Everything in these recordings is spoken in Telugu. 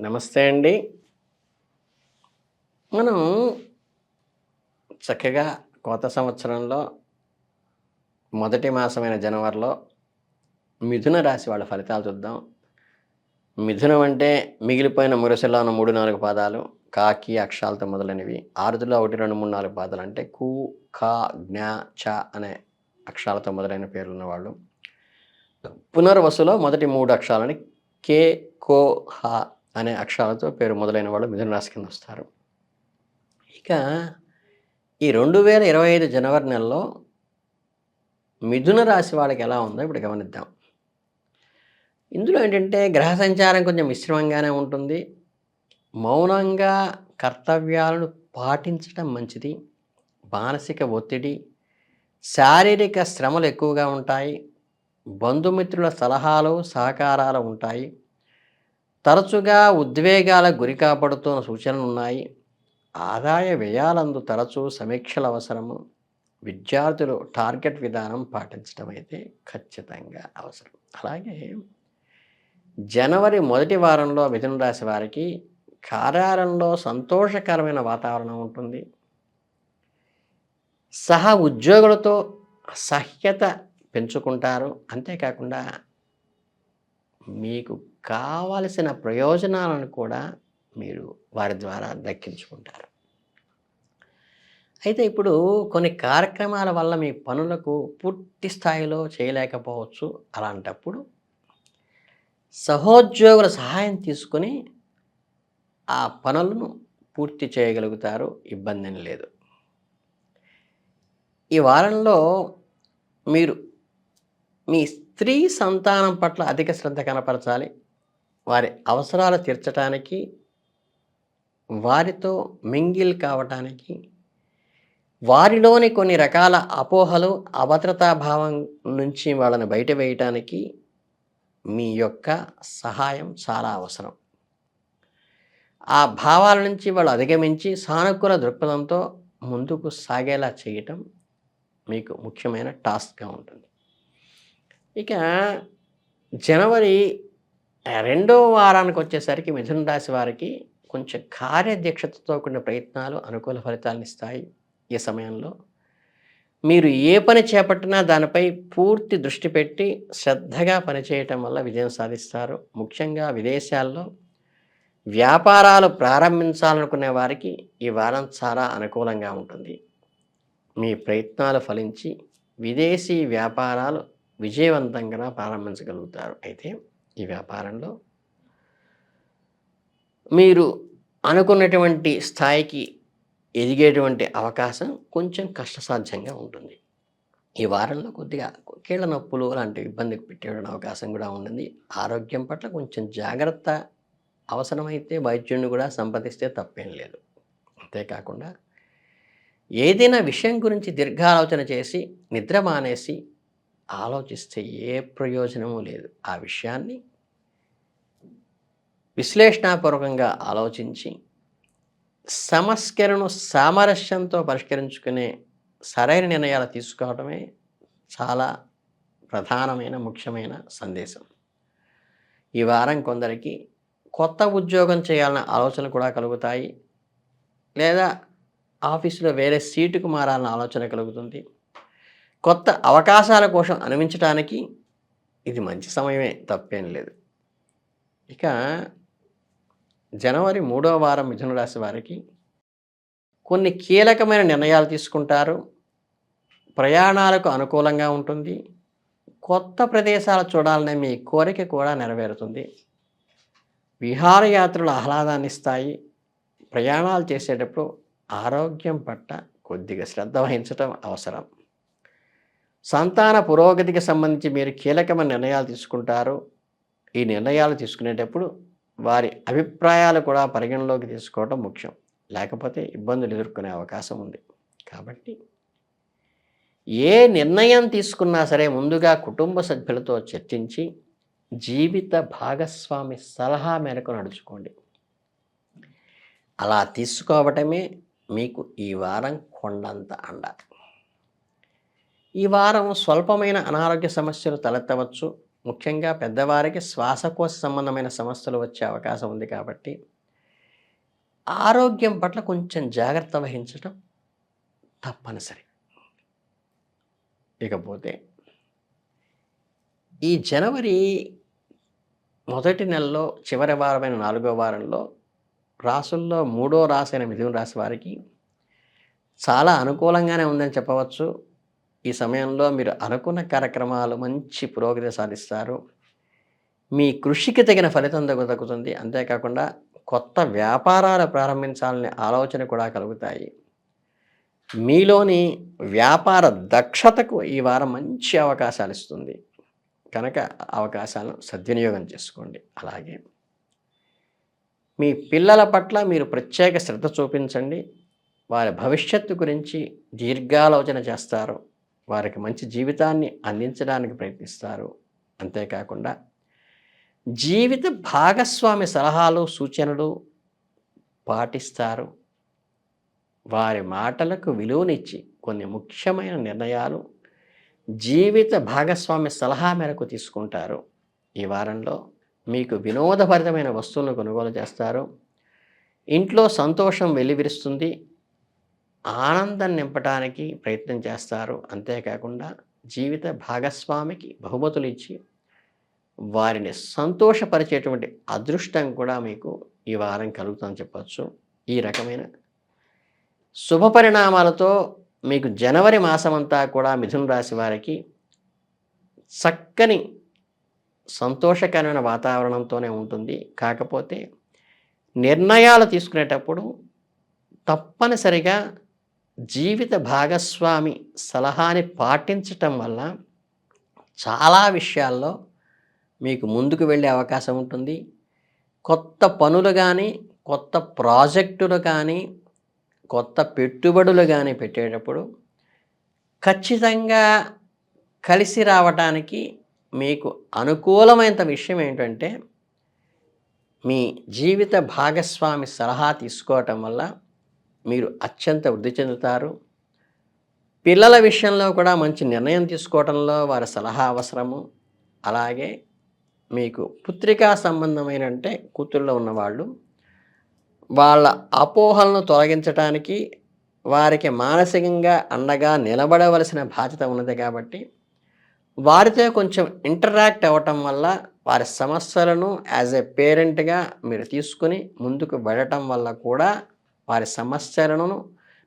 నమస్తే అండి. మనం చక్కగా కొత్త సంవత్సరంలో మొదటి మాసమైన జనవరిలో మిథున రాశి వాళ్ళ ఫలితాలు చూద్దాం. మిథునం అంటే మిగిలిపోయిన మురసలో ఉన్న 3, 4 పాదాలు, కాకి అక్షరాలతో మొదలైనవి. ఆరుద్రలో 1, 2, 3, 4 పాదాలు అంటే కు, ఖ, జ్ఞ, చ అనే అక్షరాలతో మొదలైన పేర్లున్నవాళ్ళు. పునర్వసులో మొదటి 3 అక్షరాలని కే, కో, హ అనే అక్షరాలతో పేరు మొదలైన వాళ్ళు మిథున రాశి కిందొస్తారు. ఇక ఈ 2025 జనవరి నెలలో మిథున రాశి వాళ్ళకి ఎలా ఉందో ఇప్పుడు గమనిద్దాం. ఇందులో ఏంటంటే గ్రహ సంచారం కొంచెం మిశ్రమంగానే ఉంటుంది. మౌనంగా కర్తవ్యాలను పాటించటం మంచిది. మానసిక ఒత్తిడి, శారీరక శ్రమలు ఎక్కువగా ఉంటాయి. బంధుమిత్రుల సలహాలు, సహకారాలు ఉంటాయి. తరచుగా ఉద్వేగాలకు గురి కాబడుతున్న సూచనలున్నాయి. ఆదాయ వ్యయాలందు తరచూ సమీక్షలు అవసరము. విద్యార్థులు టార్గెట్ విధానం పాటించడం అయితే ఖచ్చితంగా అవసరం. అలాగే జనవరి మొదటి వారంలో మిథున రాశి వారికి కార్యాలయంలో సంతోషకరమైన వాతావరణం ఉంటుంది. సహ ఉద్యోగులతో సహ్యత పెంచుకుంటారు. అంతేకాకుండా మీకు కావలసిన ప్రయోజనాలను కూడా మీరు వారి ద్వారా దక్కించుకుంటారు. అయితే ఇప్పుడు కొన్ని కార్యక్రమాల వల్ల మీ పనులకు పూర్తి స్థాయిలో చేయలేకపోవచ్చు. అలాంటప్పుడు సహోద్యోగుల సహాయం తీసుకొని ఆ పనులను పూర్తి చేయగలుగుతారు. ఇబ్బందేం లేదు. ఈ వారంలో మీరు మీ స్త్రీ సంతానం పట్ల అధిక శ్రద్ధ కనపరచాలి. వారి అవసరాలు తీర్చటానికి, వారితో మింగిల్ కావటానికి, వారిలోని కొన్ని రకాల అపోహలు, అభద్రతా భావం నుంచి వాళ్ళని బయట వేయటానికి మీ యొక్క సహాయం చాలా అవసరం. ఆ భావాల నుంచి వాళ్ళు అధిగమించి సానుకూల దృక్పథంతో ముందుకు సాగేలా చేయటం మీకు ముఖ్యమైన టాస్క్‌గా ఉంటుంది. ఇక జనవరి రెండో వారానికొచ్చేసరికి మిథున రాశి వారికి కొంచెం కార్యదీక్షతతో కూడిన ప్రయత్నాలు అనుకూల ఫలితాలనిస్తాయి. ఈ సమయంలో మీరు ఏ పని చేపట్టినా దానిపై పూర్తి దృష్టి పెట్టి శ్రద్ధగా పనిచేయటం వల్ల విజయం సాధిస్తారు. ముఖ్యంగా విదేశాల్లో వ్యాపారాలు ప్రారంభించాలనుకునే వారికి ఈ వారం చాలా అనుకూలంగా ఉంటుంది. మీ ప్రయత్నాలు ఫలించి విదేశీ వ్యాపారాలు విజయవంతంగా ప్రారంభించగలుగుతారు. అయితే ఈ వ్యాపారంలో మీరు అనుకున్నటువంటి స్థాయికి ఎదిగేటువంటి అవకాశం కొంచెం కష్టసాధ్యంగా ఉంటుంది. ఈ వారంలో కొద్దిగా కీళ్ళ నొప్పులు లాంటి ఇబ్బంది పెట్టేటువంటి అవకాశం కూడా ఉంటుంది. ఆరోగ్యం పట్ల కొంచెం జాగ్రత్త అవసరమైతే వైద్యుడిని కూడా సంప్రదిస్తే తప్పేం లేదు. అంతేకాకుండా ఏదైనా విషయం గురించి దీర్ఘాలోచన చేసి నిద్ర మానేసి ఆలోచిస్తే ఏ ప్రయోజనమూ లేదు. ఆ విషయాన్ని విశ్లేషణాపూర్వకంగా ఆలోచించి సమస్యలను సామరస్యంతో పరిష్కరించుకునే సరైన నిర్ణయాలు తీసుకోవడమే చాలా ప్రధానమైన ముఖ్యమైన సందేశం. ఈ వారం కొందరికి కొత్త ఉద్యోగం చేయాలన్న ఆలోచనలు కూడా కలుగుతాయి. లేదా ఆఫీసులో వేరే సీటుకు మారాలన్న ఆలోచన కలుగుతుంది. కొత్త అవకాశాల కోసం అన్వేషించడానికి ఇది మంచి సమయమే, తప్పేం లేదు. ఇక జనవరి 3వ వారం మిథున రాశి వారికి కొన్ని కీలకమైన నిర్ణయాలు తీసుకుంటారు. ప్రయాణాలకు అనుకూలంగా ఉంటుంది. కొత్త ప్రదేశాలు చూడాలనే మీ కోరిక కూడా నెరవేరుతుంది. విహారయాత్రలు ఆహ్లాదాన్ని ఇస్తాయి. ప్రయాణాలు చేసేటప్పుడు ఆరోగ్యం పట్ల కొద్దిగా శ్రద్ధ వహించటం అవసరం. సంతాన పురోగతికి సంబంధించి మీరు కీలకమైన నిర్ణయాలు తీసుకుంటారు. ఈ నిర్ణయాలు తీసుకునేటప్పుడు వారి అభిప్రాయాలు కూడా పరిగణలోకి తీసుకోవడం ముఖ్యం. లేకపోతే ఇబ్బందులు ఎదుర్కొనే అవకాశం ఉంది. కాబట్టి ఏ నిర్ణయం తీసుకున్నా సరే ముందుగా కుటుంబ సభ్యులతో చర్చించి జీవిత భాగస్వామి సలహా మేరకు నడుచుకోండి. అలా తీసుకోవటమే మీకు ఈ వారం కొండంత అండ. ఈ వారం స్వల్పమైన అనారోగ్య సమస్యలు తలెత్తవచ్చు. ముఖ్యంగా పెద్దవారికి శ్వాసకోశ సంబంధమైన సమస్యలు వచ్చే అవకాశం ఉంది కాబట్టి, ఆరోగ్యం పట్ల కొంచెం జాగ్రత్త వహించటం తప్పనిసరి. ఇకపోతే ఈ జనవరి మొదటి నెలలో చివరి వారమైన 4వ వారంలో రాసుల్లో 3వ రాశి అయిన మిథున రాశి వారికి చాలా అనుకూలంగానే ఉందని చెప్పవచ్చు. ఈ సమయంలో మీరు అనుకున్న కార్యక్రమాలు మంచి పురోగతి సాధిస్తారు. మీ కృషికి తగిన ఫలితం దక్కుతుంది. అంతేకాకుండా కొత్త వ్యాపారాలు ప్రారంభించాలనే ఆలోచన కూడా కలుగుతాయి. మీలోని వ్యాపార దక్షతకు ఈ వారం మంచి అవకాశాలు ఇస్తుంది. కనుక అవకాశాలను సద్వినియోగం చేసుకోండి. అలాగే మీ పిల్లల పట్ల మీరు ప్రత్యేక శ్రద్ధ చూపించండి. వారి భవిష్యత్తు గురించి దీర్ఘాలోచన చేస్తారు. వారికి మంచి జీవితాన్ని అందించడానికి ప్రయత్నిస్తారు. అంతేకాకుండా జీవిత భాగస్వామి సలహాలు సూచనలు పాటిస్తారు. వారి మాటలకు విలువనిచ్చి కొన్ని ముఖ్యమైన నిర్ణయాలు జీవిత భాగస్వామి సలహా మేరకు తీసుకుంటారు. ఈ వారంలో మీకు వినోదభరితమైన వస్తువులను కొనుగోలు చేస్తారు. ఇంట్లో సంతోషం వెల్లివిరుస్తుంది. ఆనందం నింపడానికి ప్రయత్నం చేస్తారు. అంతేకాకుండా జీవిత భాగస్వామికి బహుమతులు ఇచ్చి వారిని సంతోషపరిచేటువంటి అదృష్టం కూడా మీకు ఈ వారం కలుగుతుందని చెప్పచ్చు. ఈ రకమైన శుభ పరిణామాలతో మీకు జనవరి మాసమంతా కూడా మిథున రాశి వారికి చక్కని సంతోషకరమైన వాతావరణంతోనే ఉంటుంది. కాకపోతే నిర్ణయాలు తీసుకునేటప్పుడు తప్పనిసరిగా జీవిత భాగస్వామి సలహాని పాటించటం వల్ల చాలా విషయాల్లో మీకు ముందుకు వెళ్ళే అవకాశం ఉంటుంది. కొత్త పనులు కానీ, కొత్త ప్రాజెక్టులు కానీ, కొత్త పెట్టుబడులు కానీ పెట్టేటప్పుడు ఖచ్చితంగా కలిసి రావటానికి మీకు అనుకూలమైన విషయం ఏంటంటే, మీ జీవిత భాగస్వామి సలహా తీసుకోవటం వల్ల మీరు అత్యంత వృద్ధి చెందుతారు. పిల్లల విషయంలో కూడా మంచి నిర్ణయం తీసుకోవడంలో వారి సలహా అవసరము. అలాగే మీకు పుత్రికా సంబంధమైన అంటే కూతుళ్ళో ఉన్నవాళ్ళు వాళ్ళ అపోహలను తొలగించడానికి వారికి మానసికంగా అండగా నిలబడవలసిన బాధ్యత ఉన్నది కాబట్టి వారితో కొంచెం ఇంటరాక్ట్ అవ్వటం వల్ల వారి సమస్యలను యాజ్ ఏ పేరెంట్గా మీరు తీసుకుని ముందుకు వెళ్ళటం వల్ల కూడా వారి సమస్యలను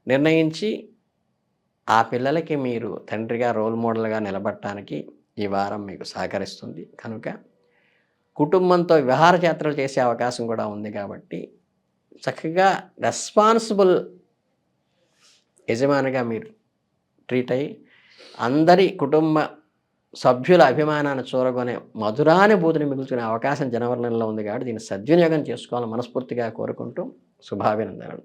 నిర్ణయించి ఆ పిల్లలకి మీరు తండ్రిగా రోల్ మోడల్గా నిలబడటానికి ఈ వారం మీకు సహకరిస్తుంది. కనుక కుటుంబంతో విహారయాత్రలు చేసే అవకాశం కూడా ఉంది కాబట్టి చక్కగా రెస్పాన్సిబుల్ యజమానిగా మీరు ట్రీట్ అయ్యి అందరి కుటుంబ సభ్యుల అభిమానాన్ని చూరగొనే మధురానుభూతిని మిగుల్చుకునే అవకాశం జనవరి నెలలో ఉంది కాబట్టి దీన్ని సద్వినియోగం చేసుకోవాలని మనస్ఫూర్తిగా కోరుకుంటూ శుభాభినందనలు.